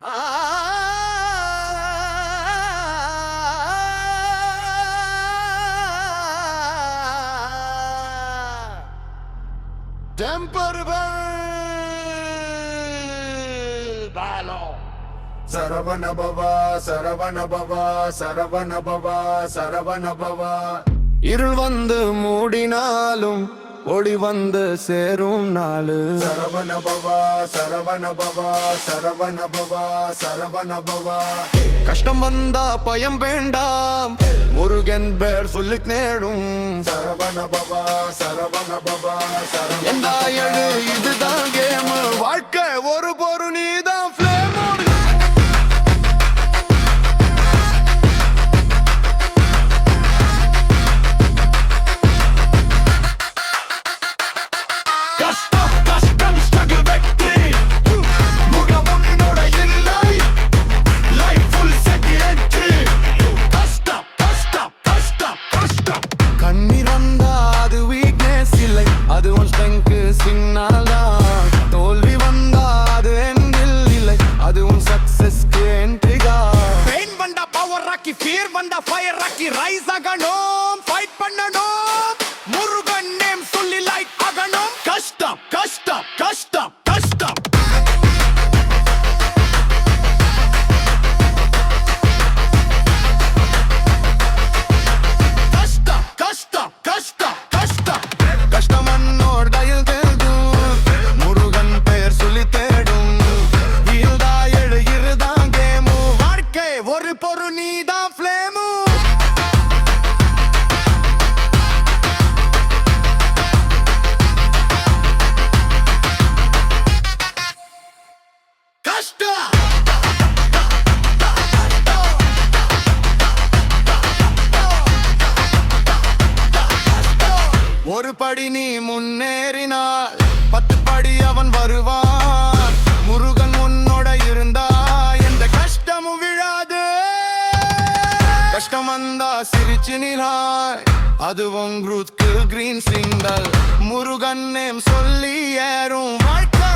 Temperable Ballon. Saravana Baba, Saravana Baba, Saravana Baba, Saravana Baba. இருள் வந்து மூடினாலும் ஒளி வந்து சேரும் நாளு. சரவண பவா, சரவண பவா, சரவண பவா, சரவண பவா. கஷ்டம் வந்தா பயம் வேண்டாம், முருகன் பேர் சொல்லி நேடும். சரவண பவா, சரவண பவா, சரவண எழு இதுதான் கேம். வாழ்க்கை ஒரு பொரு நீதான் ஃப்ளேம். தோல்வி வந்தா அது எண்ணில் இல்லை, அது உன் சக்சஸ்க்கு என்ட்ரிகா. பெயின் வந்தா பவர் ஆக்கி, ஃபியர் வந்தா ஃபயர் ஆக்கி ரைஸ் ஆகணும், ஃபைட் பண்ணணும், முருகன் நேம் சொல்லி லைட் ஆகணும். கஷ்டம் கஷ்டம் கஷ்டம் கஷ்டம். கஷ்டம் கஷ்டம் கஷ்டம் கஷ்டம் கஷ்டம் அன்னோடையில் பொரு நீதான் ஃப்ளேமு. கஷ்டம் ஒரு படி நீ முன்னேறினால் 10 படி அவன் வருவான். முருகன் உன்னோட இருந்தா எந்த கஷ்டமும் விழாது. கஷ்டம் வந்தா சிரிச்சு நிலாய், அதுவும் குரூத்க்கு கிரீன் சிங்கல். முருகன் நேம் சொல்லி ஏறும் வாழ்க்கை.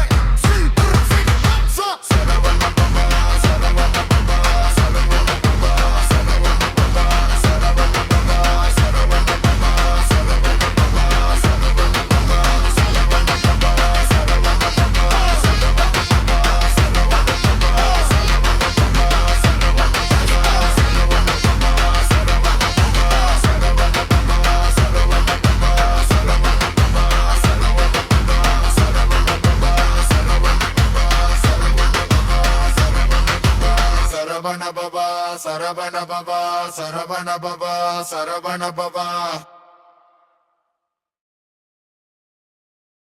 Saravana Baba, Saravana Baba, Saravana Baba, Saravana Baba.